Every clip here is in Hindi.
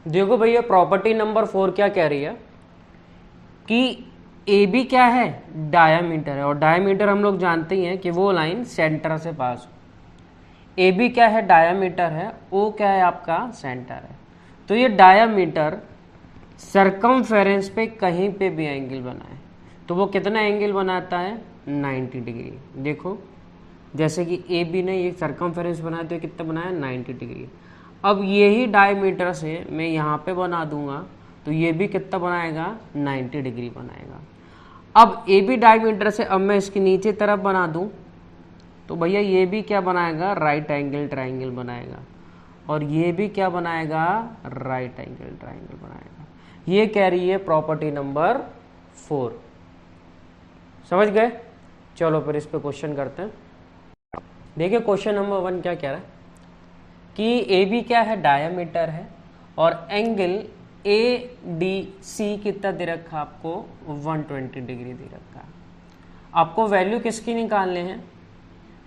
देखो भैया प्रॉपर्टी नंबर 4 क्या कह रही है कि ए बी क्या है, डायामीटर है, और डायामीटर हम लोग जानते ही हैं कि वो लाइन सेंटर से पास हो। ए बी क्या है, डायामीटर है, ओ क्या है आपका, सेंटर है। तो ये डायामीटर सरकमफेरेंस पे कहीं पे भी एंगल बनाए तो वो कितना एंगल बनाता है, 90 डिग्री। देखो जैसे कि ए बी ने ये सरकमफेरेंस बनाया तो ये कितना बनाया, 90 डिग्री। अब यही डायमीटर से मैं यहाँ पे बना दूंगा तो ये भी कितना बनाएगा, 90 डिग्री बनाएगा। अब ए बी डायमीटर से अब मैं इसकी नीचे तरफ बना दूं तो भैया ये भी क्या बनाएगा, राइट एंगल ट्राइंगल बनाएगा, और ये भी क्या बनाएगा, राइट एंगल ट्राइंगल बनाएगा। ये कह रही है प्रॉपर्टी नंबर 4। समझ गए? चलो फिर इस पे क्वेश्चन करते हैं। देखिए क्वेश्चन नंबर 1 क्या कह रहा है कि ए बी क्या है, डायामीटर है, और एंगल ए डी सी कितना दे रखा है आपको, 120 डिग्री दे रखा है। आपको वैल्यू किसकी निकालने हैं,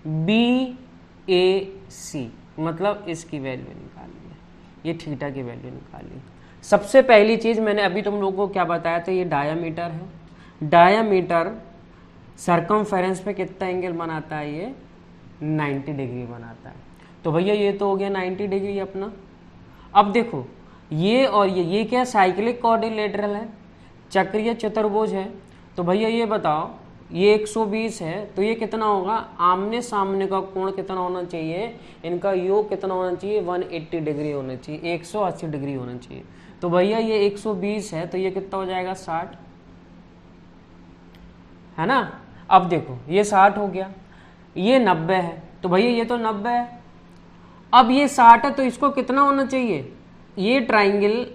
बी ए सी, मतलब इसकी वैल्यू निकालनी है, ये थीटा की वैल्यू निकालनी है। सबसे पहली चीज मैंने अभी तुम लोगों को क्या बताया था, ये डायामीटर है। डायामीटर सरकमफेरेंस पे कितना एंगल बनाता है, ये 90 डिग्री बनाता है। तो भैया ये तो हो गया 90 डिग्री अपना। अब देखो ये और ये क्या साइक्लिक कोऑर्डिनेटरल है, चक्रीय चतुर्भुज है। तो भैया ये बताओ ये 120 है तो ये कितना होगा, आमने सामने का कोण कितना होना चाहिए, इनका योग कितना होना चाहिए, 180 डिग्री होना चाहिए, 180 डिग्री होना चाहिए। तो भैया ये 120 है तो ये कितना हो जाएगा, 60 है ना। अब देखो ये 60 हो गया, ये 90 है तो भैया ये तो 90 है। अब ये 60 है तो इसको कितना होना चाहिए, ये ट्राइंगल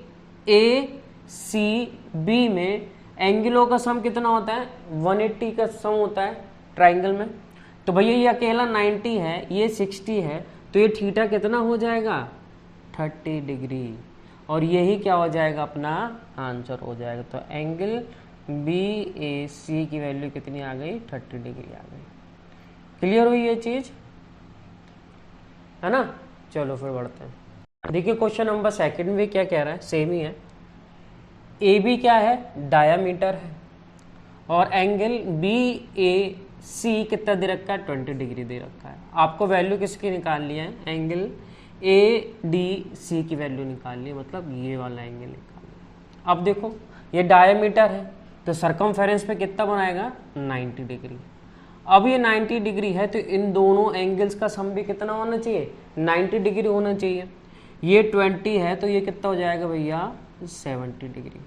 ए सी बी में एंगलों का सम कितना होता है, 180 का सम होता है ट्राइंगल में। तो भैया ये अकेला 90 है, ये 60 है, तो ये थीटा कितना हो जाएगा, 30 डिग्री, और यही क्या हो जाएगा, अपना आंसर हो जाएगा। तो एंगल बी ए सी की वैल्यू कितनी आ गई, 30 डिग्री आ गई। क्लियर हुई ये चीज, है ना। चलो फिर बढ़ते हैं। देखिए क्वेश्चन नंबर 2 में क्या कह रहा है, सेम ही है। ए बी क्या है, डायामीटर है, और एंगल बी ए सी कितना दे रखा है, 20 डिग्री दे रखा है। आपको वैल्यू किसकी निकालनी है, एंगल ए डी सी की वैल्यू निकालनी है, मतलब ये वाला एंगल निकालना है। अब देखो ये डायामीटर है तो सरकमफेरेंस पे कितना बनाएगा, 90 डिग्री। अब ये 90 डिग्री है तो इन दोनों एंगल्स का सम भी कितना होना चाहिए, 90 डिग्री होना चाहिए। ये 20 है तो ये कितना हो जाएगा भैया, 70 डिग्री।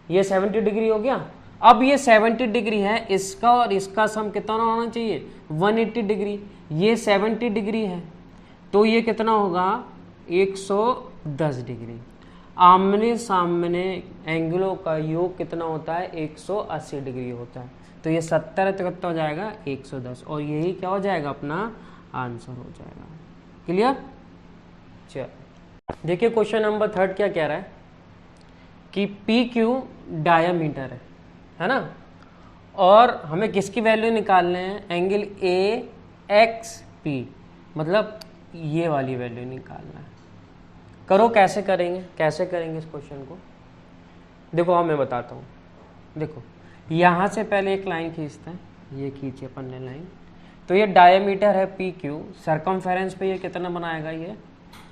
ये 70 डिग्री हो गया। अब ये 70 डिग्री है, इसका और इसका सम कितना होना चाहिए, 180 डिग्री। ये 70 डिग्री है तो ये कितना होगा, 110 डिग्री। आमने सामने एंगलों का योग कितना होता है, 180 डिग्री होता है। तो ये 70 है तो कितना हो जाएगा, 110, और यही क्या हो जाएगा, अपना आंसर हो जाएगा। क्लियर। चलो देखिए क्वेश्चन नंबर 3 क्या कह रहा है कि पी क्यू डायामीटर है ना, और हमें किसकी वैल्यू निकालने हैं, एंगल ए एक्स पी, मतलब ये वाली वैल्यू निकालना है। करो कैसे करेंगे, कैसे करेंगे इस क्वेश्चन को, देखो मैं बताता हूँ। देखो यहाँ से पहले एक लाइन खींचते हैं, ये खींचे अपन ने लाइन, तो ये डायमीटर है पी क्यू, सरकमफेरेंस पे ये कितना बनाएगा ये,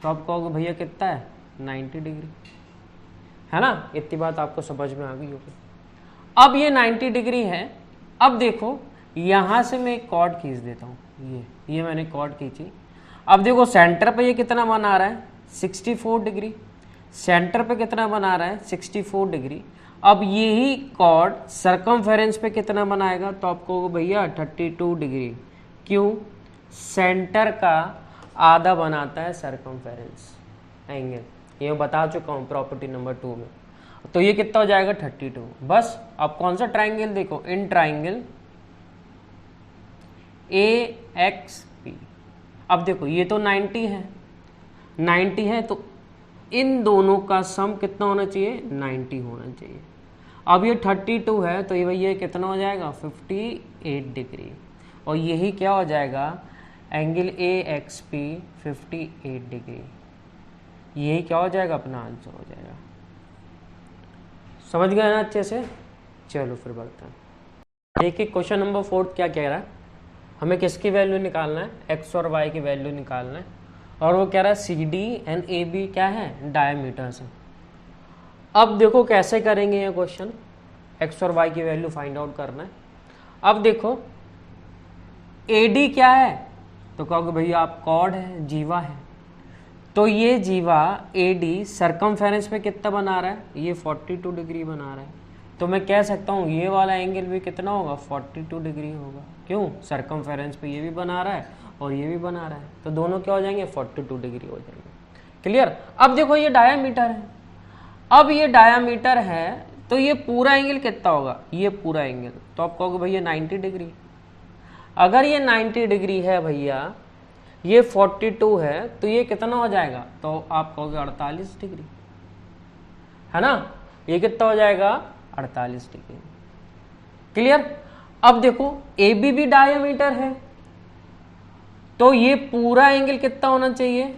तो आप कहोगे भैया कितना है, 90 डिग्री, है ना। इतनी बात आपको समझ में आ गई होगी। अब ये 90 डिग्री है। अब देखो यहाँ से मैं एक कॉर्ड खींच देता हूँ, ये मैंने कॉर्ड खींची। अब देखो सेंटर पे ये कितना बना रहा है, 64 डिग्री। सेंटर पे कितना बना रहा है, 64 डिग्री। अब यही कॉर्ड सरकमफेरेंस पे कितना बनाएगा, तो आपको भैया 32 डिग्री। क्यों, सेंटर का आधा बनाता है सरकमफेरेंस एंगल, ये बता चुका हूँ प्रॉपर्टी नंबर 2 में। तो ये कितना हो जाएगा, 32। बस अब कौन सा ट्राइंगल देखो, in triangle A x P. अब देखो ये तो 90 है, 90 है तो इन दोनों का सम कितना होना चाहिए, 90 होना चाहिए। अब ये 32 है तो ये भैया कितना हो जाएगा, 58 डिग्री, और यही क्या हो जाएगा, angle A x P 58 degree. यही क्या हो जाएगा, अपना आंसर हो जाएगा। समझ गए ना अच्छे से? चलो फिर बढ़ते हैं। देखिए क्वेश्चन नंबर 4 क्या कह रहा है, हमें किसकी वैल्यू निकालना है, एक्स और वाई की वैल्यू निकालना है, और वो कह रहा है C D and A B क्या है, डायमीटर्स है। अब देखो कैसे करेंगे ये क्वेश्चन, एक्स और वाई की वैल्यू फाइंड आउट करना है। अब देखो ए डी क्या है, तो कहोगे भैया आप कॉर्ड है, जीवा है, तो ये जीवा ए डी सरकमफेरेंस पे कितना बना रहा है, ये 42 डिग्री बना रहा है, तो मैं कह सकता हूँ ये वाला एंगल भी कितना होगा, 42 डिग्री होगा। क्यों, सरकमफेरेंस पे ये भी बना रहा है और ये भी बना रहा है, तो दोनों क्या हो जाएंगे, 42 डिग्री हो जाएंगे। क्लियर। अब देखो ये डायामीटर है, अब ये डायामीटर है तो ये पूरा एंगल कितना होगा, ये पूरा एंगल, तो आप कहोगे भैया 90 डिग्री। अगर ये 90 डिग्री है भैया, ये 42 है, तो ये कितना हो जाएगा, तो आप कहोगे 48 डिग्री, है ना, ये कितना हो जाएगा, 48 डिग्री। क्लियर। अब देखो ए बी भी डायमीटर है, तो ये पूरा एंगल कितना होना चाहिए,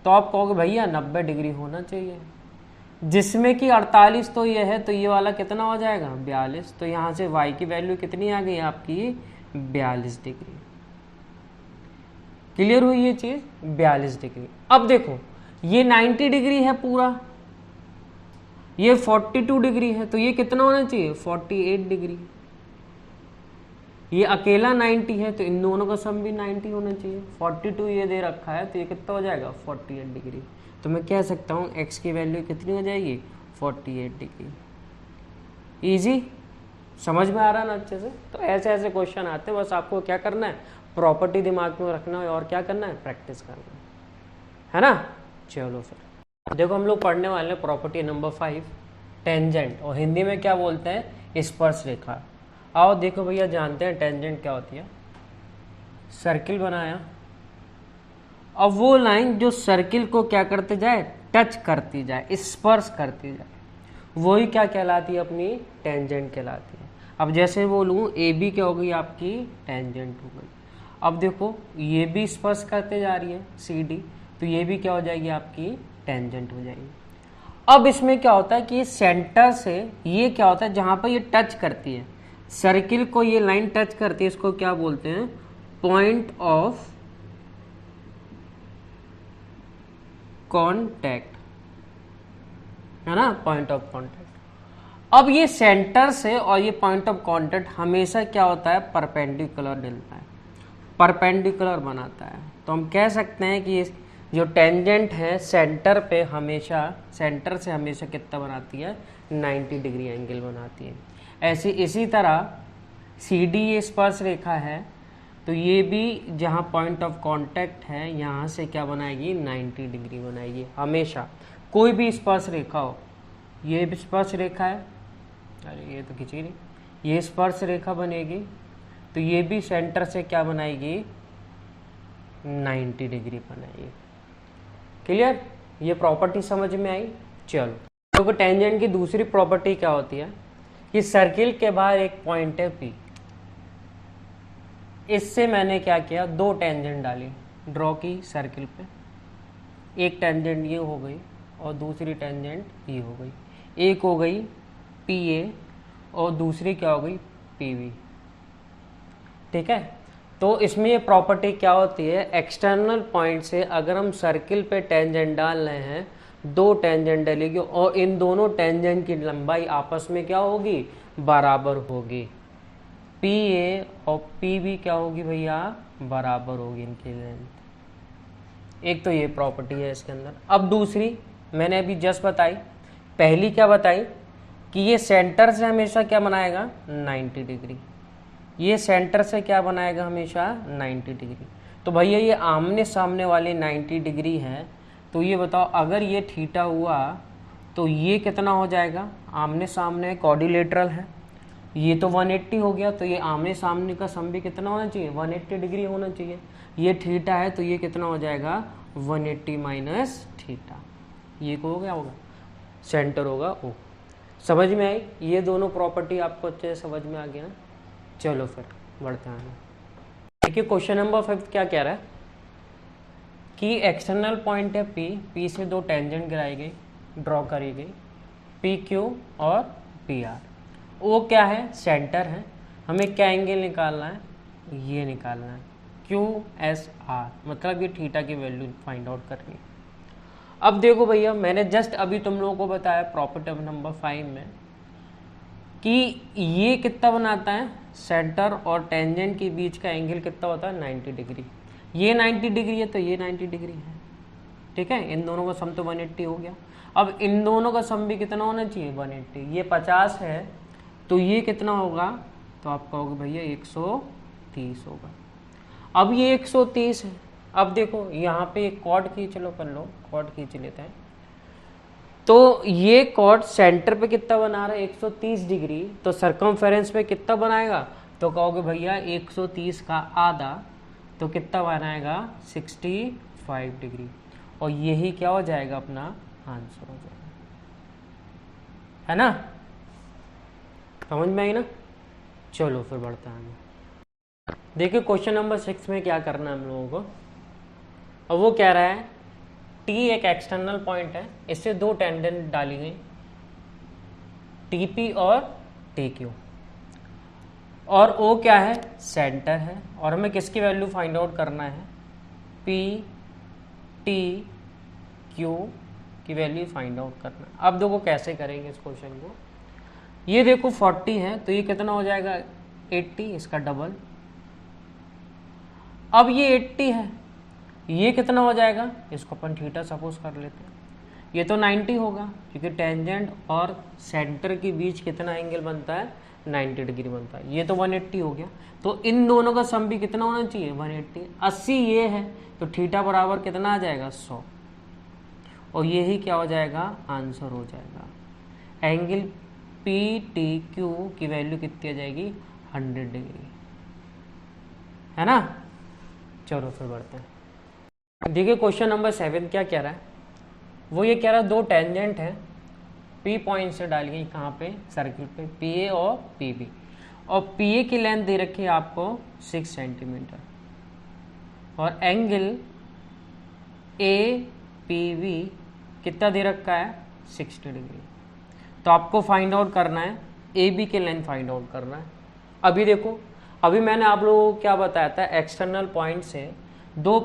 तो आप कहोगे भैया 90 डिग्री होना चाहिए, जिसमें कि 48 तो ये है, तो ये वाला कितना हो जाएगा, 42। तो यहां से y की वैल्यू कितनी आ गई आपकी, 42 डिग्री। क्लियर हुई ये चीज, 42 डिग्री। अब देखो ये 90 डिग्री है पूरा, ये 42 डिग्री है, तो ये कितना होना चाहिए, 48 डिग्री। ये अकेला 90 है, तो इन दोनों का सम भी 90 होना चाहिए। 42 ये दे रखा है, तो ये कितना हो जाएगा, 48 डिग्री। तो मैं कह सकता हूँ x की वैल्यू कितनी हो जाएगी, 48 डिग्री। इजी, समझ में आ रहा है ना अच्छे से? तो ऐसे ऐसे क्वेश्चन आते हैं, बस आपको क्या करना है, प्रॉपर्टी दिमाग में रखना है और क्या करना है, प्रैक्टिस करना है ना। चलो फिर देखो हम लोग पढ़ने वाले हैं प्रॉपर्टी नंबर 5, टेंजेंट, और हिंदी में क्या बोलते हैं, स्पर्श रेखा। आओ देखो भैया जानते हैं टेंजेंट क्या होती है। सर्किल बनाया, अब वो लाइन जो सर्किल को क्या करते जाए, टच करती जाए, स्पर्श करती जाए, वही क्या कहलाती है, अपनी टेंजेंट कहलाती है। अब जैसे बोलूँ ए बी क्या हो गई आपकी, टेंजेंट हो गई। अब देखो ये भी स्पर्श करते जा रही है सी डी, तो ये भी क्या हो जाएगी आपकी, टेंजेंट हो जाएगी। अब इसमें क्या होता है कि सेंटर से ये क्या होता है, जहां पर ये टच करती है सर्किल को, ये लाइन टच करती है, इसको क्या बोलते हैं, पॉइंट ऑफ कांटेक्ट, है ना, पॉइंट ऑफ कांटेक्ट। अब ये सेंटर से और ये पॉइंट ऑफ कांटेक्ट हमेशा क्या होता है, परपेंडिकुलर मिलता है, परपेंडिकुलर बनाता है। तो हम कह सकते हैं कि जो टेंजेंट है सेंटर पे हमेशा, सेंटर से हमेशा कितना बनाती है, 90 डिग्री एंगल बनाती है। ऐसे इसी तरह सी डी ये स्पर्श रेखा है, तो ये भी जहाँ पॉइंट ऑफ कांटेक्ट है यहाँ से क्या बनाएगी, 90 डिग्री बनाएगी हमेशा। कोई भी स्पर्श रेखा हो, ये भी स्पर्श रेखा है, अरे ये तो खिंची नहीं, ये स्पर्श रेखा बनेगी, तो ये भी सेंटर से क्या बनाएगी, 90 डिग्री बनाएगी। क्लियर, ये प्रॉपर्टी समझ में आई। चलो तो टेंजेंट की दूसरी प्रॉपर्टी क्या होती है कि सर्किल के बाहर एक पॉइंट है पी, इससे मैंने क्या किया, दो टेंजेंट डाली, ड्रॉ की सर्किल पे, एक टेंजेंट ये हो गई और दूसरी टेंजेंट ये हो गई। एक हो गई पी ए और दूसरी क्या हो गई, पी बी। ठीक है, तो इसमें ये प्रॉपर्टी क्या होती है, एक्सटर्नल पॉइंट से अगर हम सर्किल पे टेंजेंट डाल रहे हैं, दो टेंजेंट डलेगी और इन दोनों टेंजेंट की लंबाई आपस में क्या होगी, बराबर होगी। पी ए और पी बी क्या होगी भैया, बराबर होगी इनकी लेंथ। एक तो ये प्रॉपर्टी है इसके अंदर। अब दूसरी मैंने अभी जस्ट बताई, पहली क्या बताई कि ये सेंटर से हमेशा क्या बनाएगा, 90 डिग्री। ये सेंटर से क्या बनाएगा, हमेशा 90 डिग्री। तो भैया ये आमने सामने वाले 90 डिग्री है, तो ये बताओ अगर ये थीटा हुआ तो ये कितना हो जाएगा, आमने सामने कोऑर्डिनेटरल है, ये तो 180 हो गया, तो ये आमने सामने का सम भी कितना होना चाहिए, 180 डिग्री होना चाहिए। ये थीटा है तो ये कितना हो जाएगा, 180 माइनस थीटा, ये को हो गया होगा, सेंटर होगा ओ। समझ में आई, ये दोनों प्रॉपर्टी आपको अच्छे से समझ में आ गया। चलो फिर बढ़ते हैं। देखिए क्वेश्चन नंबर 5 क्या कह रहा है, कि एक्सटर्नल पॉइंट है पी, पी से दो टेंजेंट गिराई गई, ड्रॉ करी गई, पी क्यू और पी आर। वो क्या है, सेंटर है। हमें क्या एंगल निकालना है, ये निकालना है, क्यू एस आर, मतलब ये थीटा की वैल्यू फाइंड आउट करनी है। अब देखो भैया, मैंने जस्ट अभी तुम लोगों को बताया प्रॉपर्टी नंबर 5 में कि ये कितना बनाता है, सेंटर और टेंजेंट के बीच का एंगल कितना होता है, 90 डिग्री। ये 90 डिग्री है तो ये 90 डिग्री है, ठीक है। इन दोनों का सम तो 180 हो गया। अब इन दोनों का सम भी कितना होना चाहिए, 180। ये 50 है तो ये कितना होगा, तो आप कहोगे भैया 130 होगा। अब ये 130 है। अब देखो यहाँ पे एक कॉर्ड खींच लो, कर लो, कॉर्ड खींच लेते हैं। तो ये कॉर्ड सेंटर पे कितना बना रहा है, 130 डिग्री, तो सर्कमफेरेंस पे कितना बनाएगा, तो कहोगे भैया 130 का आधा, तो कितना बनाएगा, 65 डिग्री। और यही क्या हो जाएगा, अपना आंसर हो जाएगा, है ना। समझ में आई ना। चलो फिर बढ़ते हैं। देखिए क्वेश्चन नंबर 6 में क्या करना है हम लोगों को। अब वो कह रहा है टी एक एक्सटर्नल पॉइंट है, इससे दो टेंजेंट डाली गई, टीपी और टीक्यू, और ओ क्या है, सेंटर है। और हमें किसकी वैल्यू फाइंड आउट करना है, पी टी क्यू की वैल्यू फाइंड आउट करना है। अब देखो कैसे करेंगे इस क्वेश्चन को। ये देखो 40 है तो ये कितना हो जाएगा, 80, इसका डबल। अब ये 80 है, ये कितना हो जाएगा, इसको अपन थीटा सपोज कर लेते हैं। ये तो 90 होगा क्योंकि टेंजेंट और सेंटर के बीच कितना एंगल बनता है, 90 डिग्री बनता है। ये तो 180 हो गया, तो इन दोनों का सम भी कितना होना चाहिए, 180। 80 ये है तो थीटा बराबर कितना आ जाएगा, 100। और यही क्या हो जाएगा, आंसर हो जाएगा। एंगल पी टी क्यू की वैल्यू कितनी आ जाएगी, 100 डिग्री, है ना। चलो फिर बढ़ते हैं। देखिए क्वेश्चन नंबर 7 क्या कह रहा है, वो ये कह रहा है दो टेंजेंट है, पी पॉइंट से डाली गई कहाँ पे, सर्किल पे, पी ए और पी बी, और पी ए की लेंथ दे रखी है आपको 6 सेंटीमीटर, और एंगल ए पी बी कितना दे रखा है, 60 डिग्री। तो आपको फाइंड आउट करना है ए बी की लेंथ फाइंड आउट करना है। अभी देखो, अभी मैंने आप लोगों को क्या बताया था, एक्सटर्नल पॉइंट से दो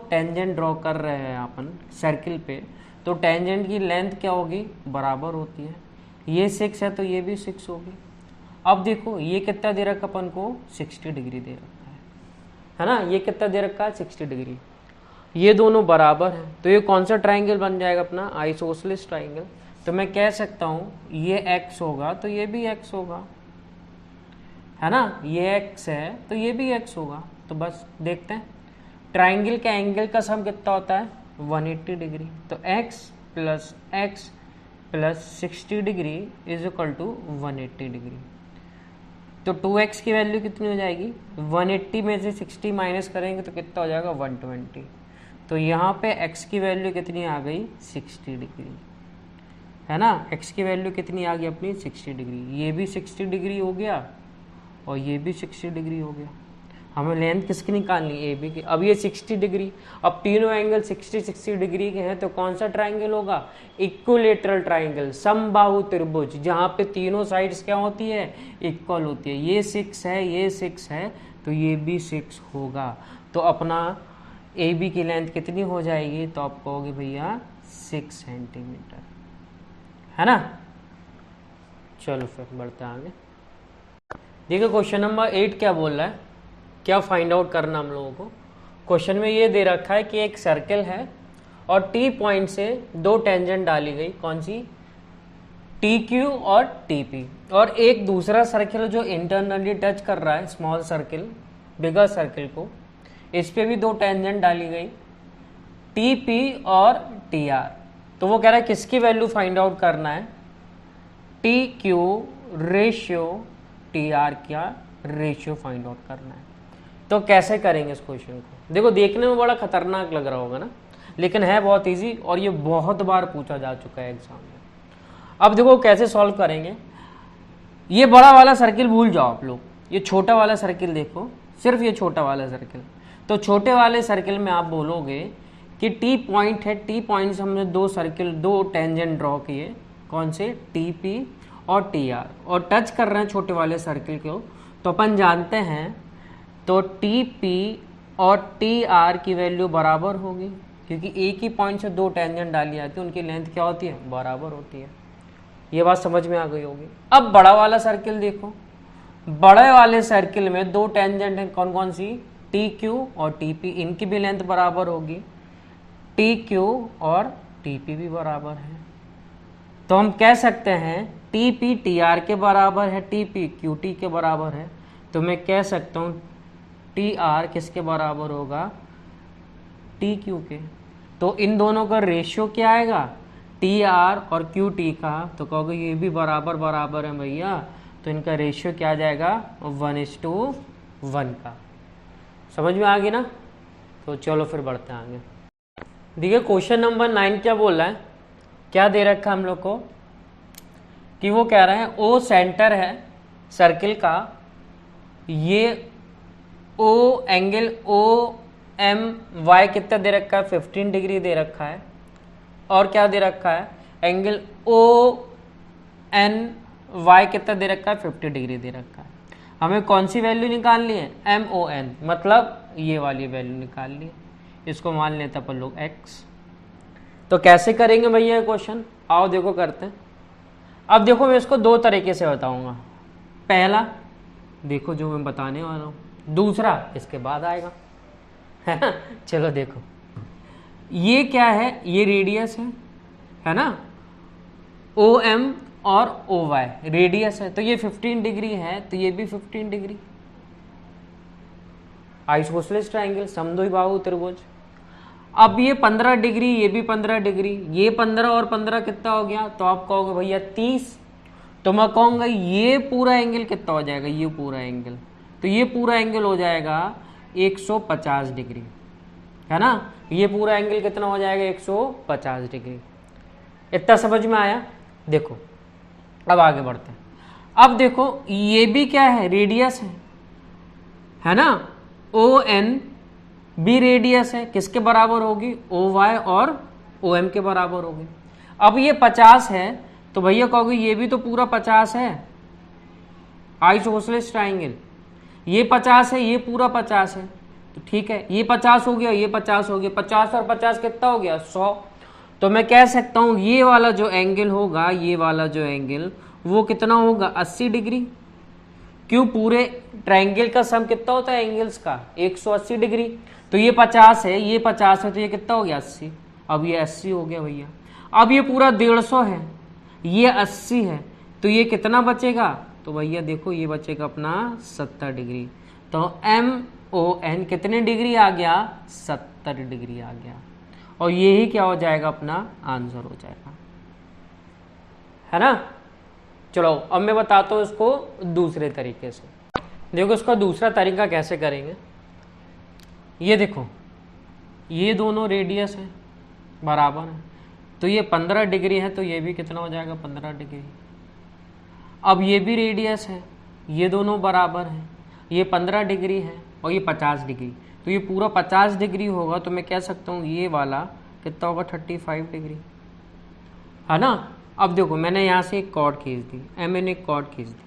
टेंजेंट ड्रॉ कर रहे हैं अपन सर्किल पे, तो टेंजेंट की लेंथ क्या होगी, बराबर होती है। ये 6 है तो ये भी 6 होगी। अब देखो ये कितना दे रखा अपन को, 60 डिग्री दे रखा है ना। ये कितना दे रखा है, 60 डिग्री। ये दोनों बराबर है तो ये कौन सा ट्राइंगल बन जाएगा, अपना आइसोसेलेस ट्राइंगल। तो मैं कह सकता हूँ ये x होगा तो ये भी x होगा, है ना। ये x है तो ये भी x होगा। तो बस देखते हैं ट्राइंगल के एंगल का सम कितना होता है, 180 डिग्री। तो x plus x plus 60 degree is equal to 180 degree. तो 2x की वैल्यू कितनी हो जाएगी, 180 में से 60 माइनस करेंगे तो कितना हो जाएगा, 120। तो यहाँ पे x की वैल्यू कितनी आ गई, 60 डिग्री, है ना। x की वैल्यू कितनी आ गई अपनी, 60 डिग्री। ये भी 60 डिग्री हो गया और ये भी 60 डिग्री हो गया। हमें लेंथ किसकी निकालनी, ए बी की। अब ये 60 डिग्री, अब तीनों एंगल 60 डिग्री के हैं तो कौन सा ट्राइंगल होगा, इक्विलेटरल ट्राइंगल, समबाहु त्रिभुज, जहाँ पे तीनों साइड्स क्या होती है, इक्वल होती है। ये 6 है, ये 6 है तो ये भी 6 होगा। तो अपना ए बी की लेंथ कितनी हो जाएगी, तो आप कहोगे भैया 6 सेंटीमीटर, है ना। चलो फिर बढ़ते आगे। देखिए क्वेश्चन नंबर 8 क्या बोल रहा है, क्या फाइंड आउट करना हम लोगों को। क्वेश्चन में ये दे रखा है कि एक सर्कल है और टी पॉइंट से दो टेंजेंट डाली गई, कौन सी, टी क्यू और टी पी, और एक दूसरा सर्कल जो इंटरनली टच कर रहा है स्मॉल सर्कल बिगर सर्कल को, इस पे भी दो टेंजेंट डाली गई, टी पी और टी आर। तो वो कह रहा है किसकी वैल्यू फाइंड आउट करना है, T Q ratio T R क्या रेशियो फाइंड आउट करना है। तो कैसे करेंगे इस क्वेश्चन को। देखो देखने में बड़ा खतरनाक लग रहा होगा ना, लेकिन है बहुत इजी और ये बहुत बार पूछा जा चुका है एग्जाम में। अब देखो कैसे सॉल्व करेंगे। ये बड़ा वाला सर्किल भूल जाओ आप लोग, ये छोटा वाला सर्किल देखो, सिर्फ ये छोटा वाला सर्किल। तो छोटे वाले सर्किल में आप बोलोगे कि टी पॉइंट है, टी पॉइंट से हमने दो सर्किल, दो टेंजेंट ड्रॉ किए, कौन से, टी पी और टी आर, और टच कर रहे हैं छोटे वाले सर्किल को, तो अपन जानते हैं तो टी पी और टी आर की वैल्यू बराबर होगी, क्योंकि एक ही पॉइंट से दो टेंजेंट डाली जाती है, उनकी लेंथ क्या होती है, बराबर होती है। ये बात समझ में आ गई होगी। अब बड़ा वाला सर्किल देखो, बड़े वाले सर्किल में दो टेंजेंट हैं, कौन कौन सी, टी क्यू और टी पी, इनकी भी लेंथ बराबर होगी, टी क्यू और टी पी भी बराबर है। तो हम कह सकते हैं टी पी टी आर के बराबर है, टी पी क्यू टी के बराबर है, तो मैं कह सकता हूँ टी आर किसके बराबर होगा, टी क्यू के। तो इन दोनों का रेशियो क्या आएगा, टी आर और क्यू टी का, तो कहोगे ये भी बराबर बराबर है भैया, तो इनका रेशियो क्या आ जाएगा, 1:1 का। समझ में आ गई ना। तो चलो फिर बढ़ते हैं आगे। देखिए क्वेश्चन नंबर 9 क्या बोल रहा है, क्या दे रखा है हम लोग को कि वो कह रहे हैं ओ सेंटर है सर्किल का, ये O angle O M Y कितना दे रखा है, 15 डिग्री दे रखा है, और क्या दे रखा है, एंगल ओ एन वाई कितना दे रखा है, 50 डिग्री दे रखा है। हमें कौन सी वैल्यू निकालनी है, एम ओ एन, मतलब ये वाली वैल्यू निकालनी है, इसको मान लेते अपन लोग एक्स। तो कैसे करेंगे भैया क्वेश्चन, आओ देखो करते हैं। अब देखो मैं इसको दो तरीके से बताऊंगा, पहला देखो जो मैं बताने वाला हूँ, दूसरा इसके बाद आएगा, है ना। चलो देखो, ये क्या है, ये रेडियस है ना, ओ एम और ओ वाई रेडियस है, तो ये 15 डिग्री है, तो ये भी 15 डिग्री, आइसोसेलेस ट्रायंगल, समद्विबाहु त्रिभुज। अब ये 15 डिग्री, ये भी 15 डिग्री, ये 15 और 15 कितना हो गया, तो आप कहोगे भैया 30, तो मैं कहूँगा ये पूरा एंगल कितना हो जाएगा, ये पूरा एंगल, तो ये पूरा एंगल हो जाएगा 150 डिग्री, है ना। ये पूरा एंगल कितना हो जाएगा, 150 डिग्री। इतना समझ में आया। देखो अब आगे बढ़ते हैं। अब देखो ये भी क्या है, रेडियस है ना, ओ एन भी रेडियस है, किसके बराबर होगी, ओ वाई और ओ एम के बराबर होगी। अब ये 50 है, तो भैया कहोगे ये भी तो पूरा 50 है, आइसोसेलेस ट्रायंगल, ये 50 है, ये पूरा 50 है, तो ठीक है, ये 50 हो गया, ये 50 हो गया, 50 और 50 कितना हो गया, 100। तो मैं कह सकता हूं ये वाला जो एंगल होगा, ये वाला जो एंगल वो कितना होगा, 80 डिग्री। क्यों, पूरे ट्रायंगल का सम कितना होता है एंगल्स का, 180 डिग्री। तो ये 50 है, ये 50 है, तो ये कितना हो गया, 80। अब ये 80 हो गया भैया। अब ये पूरा 150 है, ये 80 है, तो ये कितना बचेगा, तो भैया देखो ये बचेगा अपना 70 डिग्री। तो एम ओ एन कितने डिग्री आ गया, 70 डिग्री आ गया, और यही क्या हो जाएगा, अपना आंसर हो जाएगा, है ना। चलो अब मैं बताता हूँ इसको दूसरे तरीके से। देखो इसका दूसरा तरीका कैसे करेंगे, ये देखो ये दोनों रेडियस है, बराबर है, तो ये 15 डिग्री है, तो ये भी कितना हो जाएगा, 15 डिग्री। अब ये भी रेडियस है, ये दोनों बराबर हैं, ये 15 डिग्री है और ये 50 डिग्री, तो ये पूरा 50 डिग्री होगा, तो मैं कह सकता हूँ ये वाला कितना होगा, 35 डिग्री, है ना। अब देखो मैंने यहाँ से एक कॉर्ड खींच दी, एम एन एक कॉर्ड खींच दी,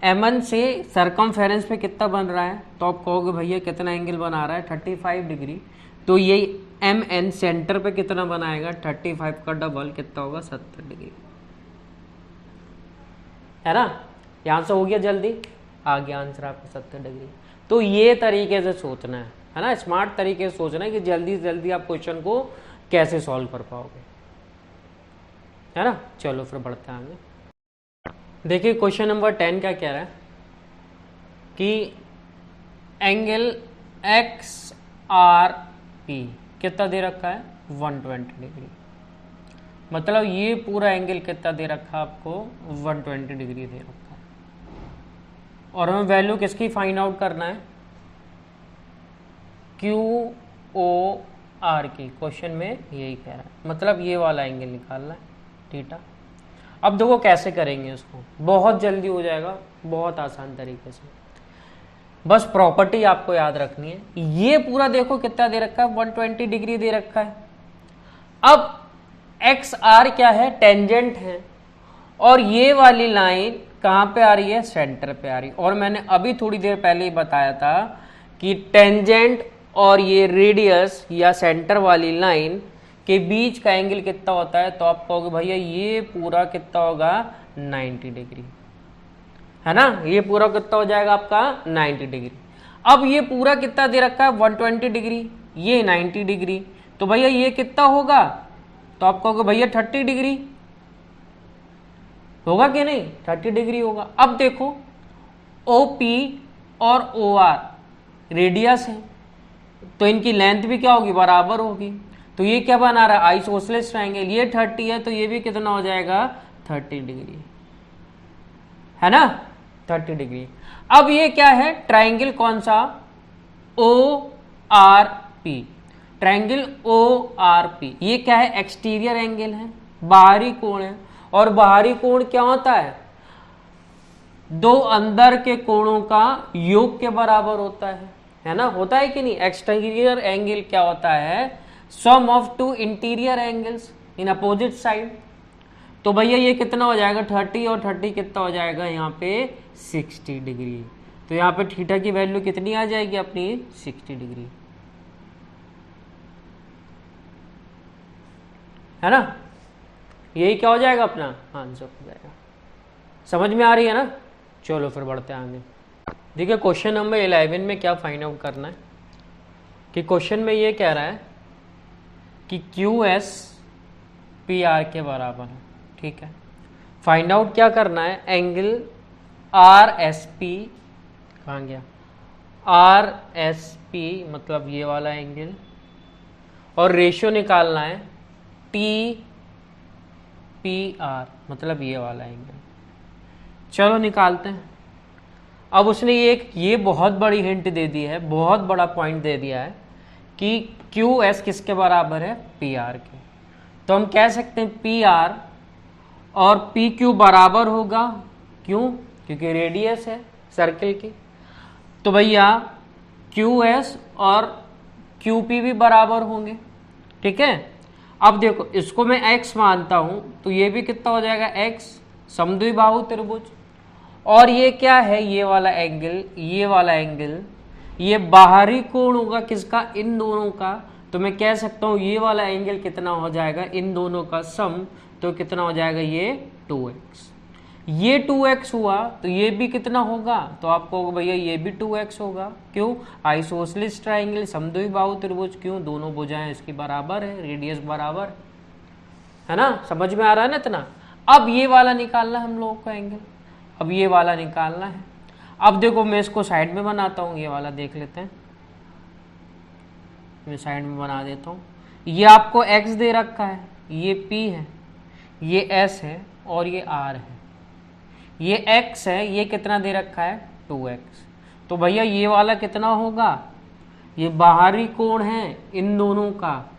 एम एन से सरकमफेरेंस पे कितना बन रहा है, तो आप कहोगे भैया कितना एंगल बना रहा है, 35 डिग्री। तो ये एम एन सेंटर पे कितना बनाएगा, 35 का डबल कितना होगा, 70 डिग्री, है ना। यहाँ से हो गया जल्दी, आ गया आंसर आपका 70 डिग्री। तो ये तरीके से सोचना है ना, स्मार्ट तरीके से सोचना है कि जल्दी से जल्दी आप क्वेश्चन को कैसे सॉल्व कर पाओगे, है ना। चलो फिर बढ़ते हैं आगे। देखिए क्वेश्चन नंबर 10 क्या कह रहा है कि एंगल एक्स आर पी कितना दे रखा है, 120 डिग्री। मतलब ये पूरा एंगल कितना दे रखा है आपको, 120 डिग्री दे रखा है, और हमें वैल्यू किसकी फाइंड आउट करना है, क्यू ओ आर की। क्वेश्चन में यही कह रहा है, मतलब ये वाला एंगल निकालना है, थीटा। अब देखो कैसे करेंगे इसको, बहुत जल्दी हो जाएगा, बहुत आसान तरीके से। बस प्रॉपर्टी आपको याद रखनी है। ये पूरा देखो कितना दे रखा है, 120 डिग्री दे रखा है। अब एक्स आर क्या है, टेंजेंट है, और ये वाली लाइन कहां पे आ रही है, सेंटर पे आ रही है। और मैंने अभी थोड़ी देर पहले ही बताया था कि टेंजेंट और ये रेडियस या सेंटर वाली लाइन के बीच का एंगल कितना होता है, तो आप कहोगे भैया ये पूरा कितना होगा, 90 डिग्री, है ना। ये पूरा कितना हो जाएगा आपका 90 डिग्री। अब ये पूरा कितना दे रखा है, 120 डिग्री, ये 90 डिग्री, तो भैया ये कितना होगा, तो आप कहोगे भैया 30 डिग्री होगा कि नहीं, 30 डिग्री होगा। अब देखो OP और OR रेडियस है, तो इनकी लेंथ भी क्या होगी, बराबर होगी। तो ये क्या बना रहा है, आइसोसेलेस ट्रायंगल। ये 30 है तो ये भी कितना हो जाएगा, 30 डिग्री, है ना, 30 डिग्री। अब ये क्या है, ट्रायंगल कौन सा, ORP, ट्रायंगल ORP। ये क्या है, एक्सटीरियर एंगल है, बाहरी कोण है। और बाहरी कोण क्या होता है, दो अंदर के कोणों का योग के बराबर होता है ना, होता है कि नहीं। एक्सटीरियर एंगल क्या होता है, sum of two interior angles in opposite side. तो भैया ये कितना हो जाएगा, 30 और 30 कितना हो जाएगा यहाँ पे 60 डिग्री। तो यहाँ पे थीटा की वैल्यू कितनी आ जाएगी अपनी, 60 डिग्री, है ना। यही क्या हो जाएगा अपना आंसर हो जाएगा। समझ में आ रही है ना। चलो फिर बढ़ते हैं आगे। देखिए क्वेश्चन नंबर 11 में क्या फाइंड आउट करना है, कि क्वेश्चन में ये कह रहा है कि QS PR के बराबर है, ठीक है। फाइंड आउट क्या करना है, एंगल RSP, कहाँ गया, RSP मतलब ये वाला एंगल, और रेशियो निकालना है TPR मतलब ये वाला एंगल। चलो निकालते हैं। अब उसने ये बहुत बड़ी हिंट दे दी है, बहुत बड़ा पॉइंट दे दिया है कि QS किसके बराबर है, PR के। तो हम कह सकते हैं PR और PQ बराबर होगा, क्यों, क्योंकि रेडियस है सर्कल की। तो भैया QS और QP भी बराबर होंगे, ठीक है। अब देखो इसको मैं x मानता हूं, तो ये भी कितना हो जाएगा x, समद्विबाहु त्रिभुज। और ये क्या है, ये वाला एंगल, ये वाला एंगल, ये बाहरी कोण होगा किसका, इन दोनों का। तो मैं कह सकता हूं ये वाला एंगल कितना हो जाएगा, इन दोनों का सम, तो कितना हो जाएगा, ये 2x। ये 2x हुआ तो ये भी कितना होगा, तो आपको भैया ये भी 2x होगा, क्यों, आइसोसेलेस ट्रायंगल, समद्विबाहु त्रिभुज, क्यों, दोनों भुजाएं इसकी बराबर है, रेडियस बराबर है ना। समझ में आ रहा है ना इतना। अब ये वाला निकालना हम लोगों को एंगल, अब ये वाला निकालना है। अब देखो मैं इसको साइड में बनाता हूँ, ये वाला देख लेते हैं, मैं साइड में बना देता हूँ। ये आपको x दे रखा है, ये P है, ये S है और ये R है। ये x है, ये कितना दे रखा है, 2x। तो भैया ये वाला कितना होगा, ये बाहरी कोण है इन दोनों का,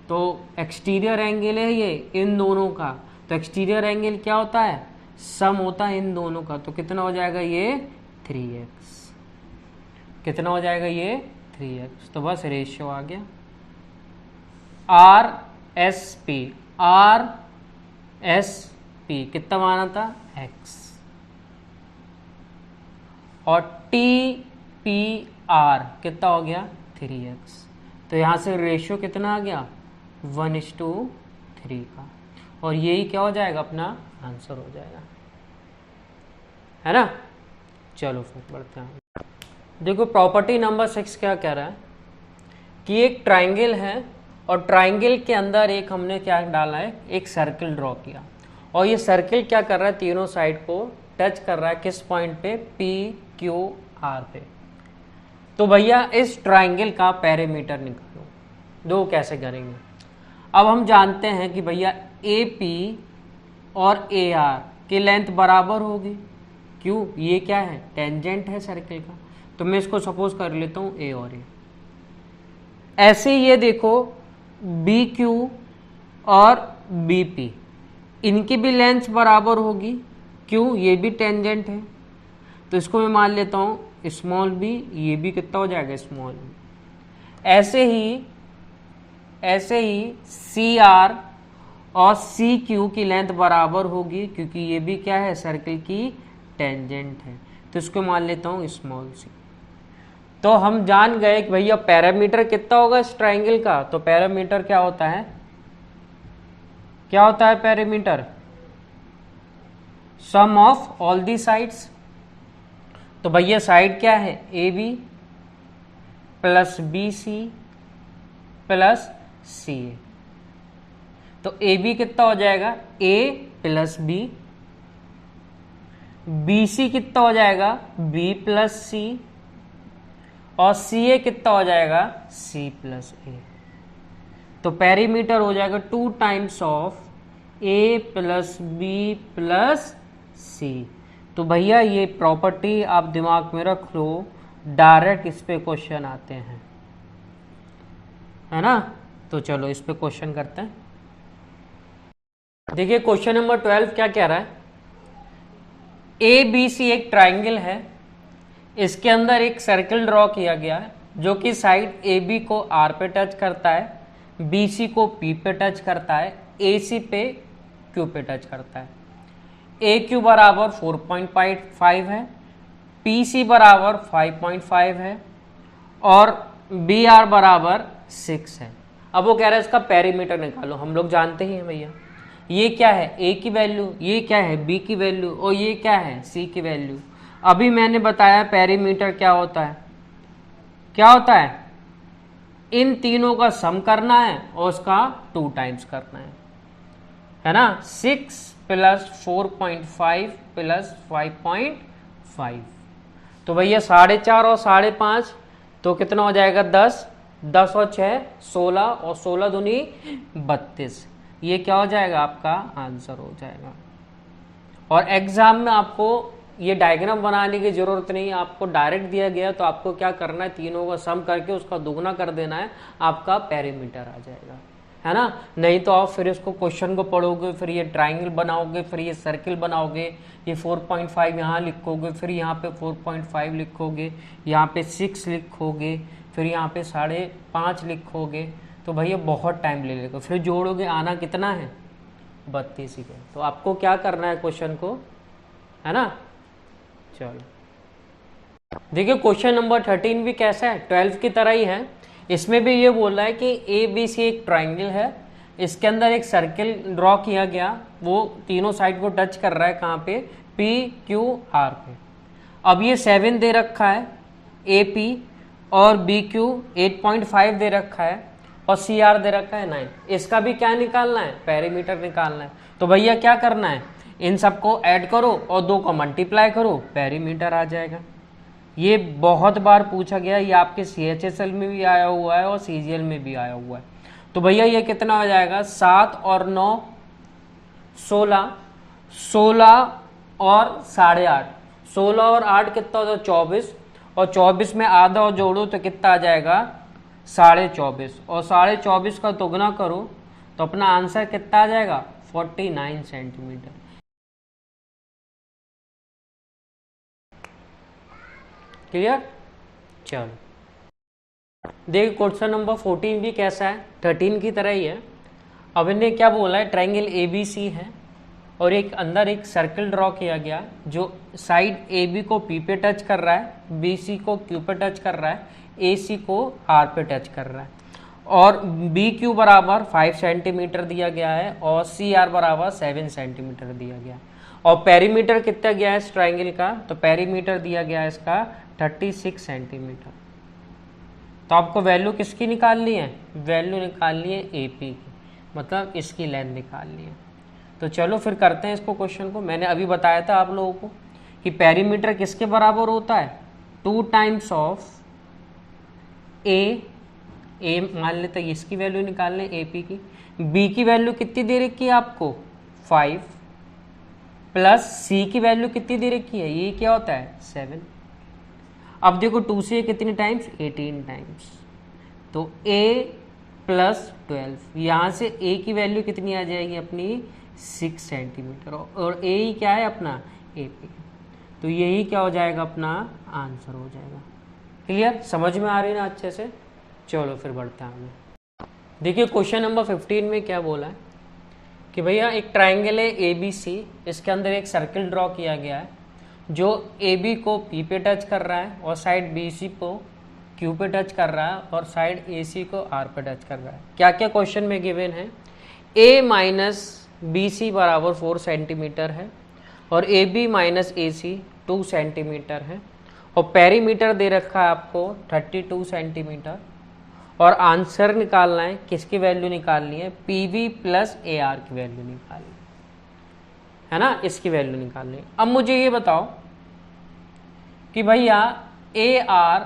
तो एक्सटीरियर एंगल है ये इन दोनों का। तो एक्सटीरियर एंगल क्या होता है, सम होता है इन दोनों का। तो कितना हो जाएगा, ये 3x, कितना हो जाएगा, ये 3x। तो बस रेशियो आ गया, RSP कितना माना था, x, और TPR कितना हो गया, 3x। तो यहां से रेशियो कितना आ गया, 1:3 का। और यही क्या हो जाएगा, अपना आंसर हो जाएगा, है ना। चलो फिर बढ़ते हैं। देखो प्रॉपर्टी नंबर 6 क्या कह रहा है, कि एक ट्रायंगल है और ट्रायंगल के अंदर एक हमने क्या डाला है, एक सर्कल ड्रॉ किया, और ये सर्कल क्या कर रहा है, तीनों साइड को टच कर रहा है, किस पॉइंट पे, PQR पे। तो भैया इस ट्रायंगल का पेरीमीटर निकालो। दो कैसे करेंगे, अब हम जानते हैं कि भैया AP और AR की लेंथ बराबर होगी, क्यों, ये क्या है, टेंजेंट है सर्कल का। तो मैं इसको सपोज कर लेता हूँ A और A। ऐसे ये देखो BQ और BP, इनकी भी लेंथ बराबर होगी, क्यों, ये भी टेंजेंट है। तो इसको मैं मान लेता हूँ स्मॉल बी, ये भी कितना हो जाएगा स्मॉल बी। ऐसे ही सी आर और सी क्यू की लेंथ बराबर होगी, क्योंकि ये भी क्या है, सर्कल की टेंजेंट है, तो इसको मान लेता हूँ स्मॉल सी। तो हम जान गए कि भैया पैरामीटर कितना होगा इस ट्राइंगल का। तो पैरामीटर क्या होता है, perimeter sum of all the sides. तो भैया साइड क्या है, A B plus B C plus C A. तो ए बी कितना हो जाएगा, A plus B, B C कितना हो जाएगा, बी प्लस सी, और सी ए कितना हो जाएगा, सी प्लस ए। तो पेरीमीटर हो जाएगा 2 times of A plus B plus C. तो भैया ये प्रॉपर्टी आप दिमाग में रख लो, डायरेक्ट इस पे क्वेश्चन आते हैं, है ना। तो चलो इस पे क्वेश्चन करते हैं। देखिए क्वेश्चन नंबर 12 क्या कह रहा है, ए बी सी एक ट्राइंगल है, इसके अंदर एक सर्कल ड्रॉ किया गया है जो कि साइड ए बी को आर पे टच करता है, बी सी को पी पे टच करता है, ए सी पे क्यू पे टच करता है। ए क्यू बराबर 4.5 है, पी सी बराबर 5.5 है, और बी आर बराबर 6 है। अब वो कह रहा है इसका पेरीमीटर निकालो। हम लोग जानते ही हैं भैया, ये क्या है, ए की वैल्यू, ये क्या है, बी की वैल्यू, और ये क्या है, सी की वैल्यू। अभी मैंने बताया पेरीमीटर क्या होता है, इन तीनों का सम करना है और उसका 2 टाइम्स करना है ना। 6 प्लस 4.5 प्लस 5.5, तो भैया 4.5 और 5.5 तो कितना हो जाएगा, 10, 10 और 6 16, और 16 दूनी 32। ये क्या हो जाएगा, आपका आंसर हो जाएगा। और एग्जाम में आपको ये डायग्राम बनाने की जरूरत नहीं है, आपको डायरेक्ट दिया गया, तो आपको क्या करना है, तीनों का सम करके उसका दुगना कर देना है, आपका पेरीमीटर आ जाएगा, है ना। नहीं तो आप फिर इसको क्वेश्चन को पढ़ोगे, फिर ये ट्राइंगल बनाओगे, फिर ये सर्किल बनाओगे, ये 4.5 यहाँ लिखोगे, फिर यहाँ पे 4.5 लिखोगे, यहाँ पे 6 लिखोगे, फिर यहाँ पे 5.5 लिखोगे, तो भैया बहुत टाइम ले लेगा। फिर जोड़ोगे, आना कितना है, 32 ही है। तो आपको क्या करना है क्वेश्चन को, है ना। चलो देखिए क्वेश्चन नंबर 13 भी कैसा है, 12 की तरह ही है। इसमें भी ये बोल रहा है कि ए बी सी एक ट्राइंगल है, इसके अंदर एक सर्किल ड्रॉ किया गया, वो तीनों साइड को टच कर रहा है, कहाँ पे, पी क्यू आर पे। अब ये 7 दे रखा है ए पी, और बी क्यू 8.5 दे रखा है, और सी आर दे रखा है 9। इसका भी क्या निकालना है, पेरीमीटर निकालना है। तो भैया क्या करना है, इन सबको ऐड करो और 2 को मल्टीप्लाई करो, पेरीमीटर आ जाएगा। ये बहुत बार पूछा गया, ये आपके CHSL में भी आया हुआ है और CGL में भी आया हुआ है। तो भैया ये कितना हो जाएगा, 7 और 9 16, 16 और 8.5, 16 और 8 कितना होता है, 24, और 24 में आधा और जोड़ो तो कितना आ जाएगा, 24.5, और 24.5 का दोगुना करो तो अपना आंसर कितना आ जाएगा, 49 सेंटीमीटर। क्लियर। चलो देखिए क्वेश्चन नंबर 14 भी कैसा है, 13 की तरह ही है। अब इन्हें क्या बोला है, ट्रायंगल ABC है और एक अंदर एक सर्कल ड्रॉ किया गया जो साइड AB को P पे टच कर रहा है, BC को Q पे टच कर रहा है, AC को R पे टच कर रहा है, और BQ बराबर 5 सेंटीमीटर दिया गया है और CR बराबर 7 सेंटीमीटर दिया गया। और पेरीमीटर कितना गया है इस ट्राइंगल का, तो पेरीमीटर दिया गया है इसका 36 सेंटीमीटर। तो आपको वैल्यू किसकी निकालनी है, वैल्यू निकालनी है AP की, मतलब इसकी लेंथ निकालनी है। तो चलो फिर करते हैं इसको क्वेश्चन को। मैंने अभी बताया था आप लोगों को कि पेरीमीटर किसके बराबर होता है, 2 टाइम्स ऑफ ए मान लेते हैं, इसकी वैल्यू निकाल लें AP की। B की वैल्यू कितनी दे रखी है आपको, 5, प्लस C की वैल्यू कितनी दे रखी है, ये क्या होता है, 7। अब देखो 2 से कितने टाइम्स, 18 टाइम्स, तो A प्लस 12, यहाँ से A की वैल्यू कितनी आ जाएगी अपनी 6 सेंटीमीटर, और A क्या है अपना AP। तो यही क्या हो जाएगा, अपना आंसर हो जाएगा। क्लियर, समझ में आ रही है ना अच्छे से। चलो फिर बढ़ते हैं आगे। देखिए क्वेश्चन नंबर 15 में क्या बोला है कि भैया एक ट्राइंगल है ABC, इसके अंदर एक सर्किल ड्रॉ किया गया है जो AB को P पे टच कर रहा है और साइड BC को Q पे टच कर रहा है और साइड AC को R पे टच कर रहा है। क्या क्या क्वेश्चन में गिवन है, A माइनस BC बराबर 4 सेंटीमीटर है और AB माइनस AC 2 सेंटीमीटर है और पेरीमीटर दे रखा है आपको 32 सेंटीमीटर और आंसर निकालना है, किसकी वैल्यू निकालनी है, PV प्लस AR की वैल्यू निकालनी है ना, इसकी वैल्यू निकालनी है। अब मुझे ये बताओ कि भैया AR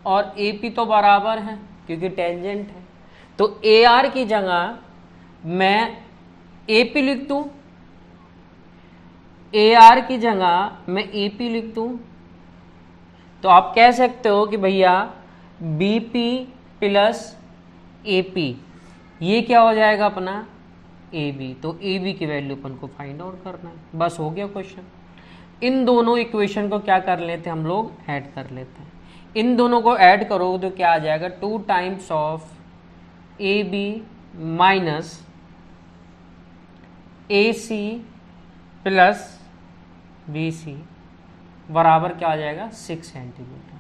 और AP तो बराबर है क्योंकि टेंजेंट है, तो AR की जगह मैं AP लिख दूं, AR की जगह मैं AP लिख दूं, तो आप कह सकते हो कि भैया BP प्लस AP ये क्या हो जाएगा अपना AB, तो AB की वैल्यू अपन को फाइंड आउट करना है, बस हो गया क्वेश्चन। इन दोनों इक्वेशन को क्या कर लेते हैं हम लोग, ऐड कर लेते हैं। इन दोनों को ऐड करोगे तो क्या आ जाएगा, 2 times of AB minus AC plus BC बराबर क्या आ जाएगा, 6 सेंटीमीटर,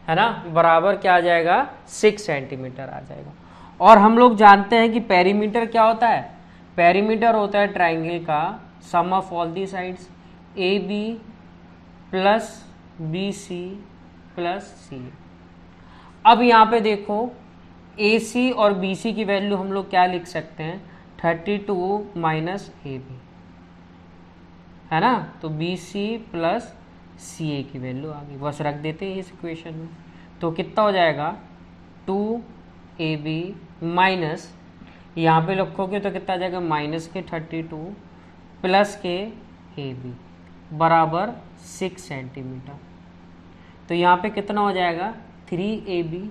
है ना, बराबर क्या आ जाएगा, 6 सेंटीमीटर आ जाएगा। और हम लोग जानते हैं कि पेरीमीटर क्या होता है, पेरीमीटर होता है ट्राइंगल का sum of all the sides AB plus BC plus CA। अब यहाँ पे देखो AC और BC की वैल्यू हम लोग क्या लिख सकते हैं, 32 माइनस AB, है ना, तो BC प्लस CA की वैल्यू आ गई, बस रख देते हैं इस इक्वेशन में। तो कितना हो जाएगा, 2AB माइनस, यहाँ पे रखोगे तो कितना आ जाएगा, माइनस के 32 प्लस के AB बराबर 6 सेंटीमीटर। तो यहाँ पे कितना हो जाएगा, 3AB,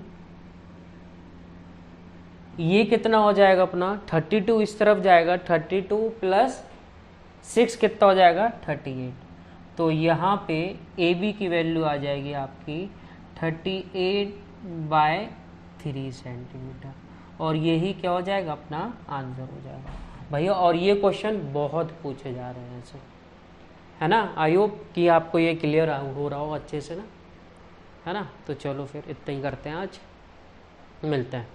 ये कितना हो जाएगा अपना 32 इस तरफ जाएगा, 32 प्लस 6 कितना हो जाएगा, 38। तो यहाँ पे AB की वैल्यू आ जाएगी आपकी 38/3 सेंटीमीटर और यही क्या हो जाएगा, अपना आंसर हो जाएगा भैया। और ये क्वेश्चन बहुत पूछे जा रहे हैं ऐसे, है ना। आई होप कि आपको ये क्लियर हो रहा हो अच्छे से ना, है ना। तो चलो फिर इतना ही करते हैं, आज मिलते हैं।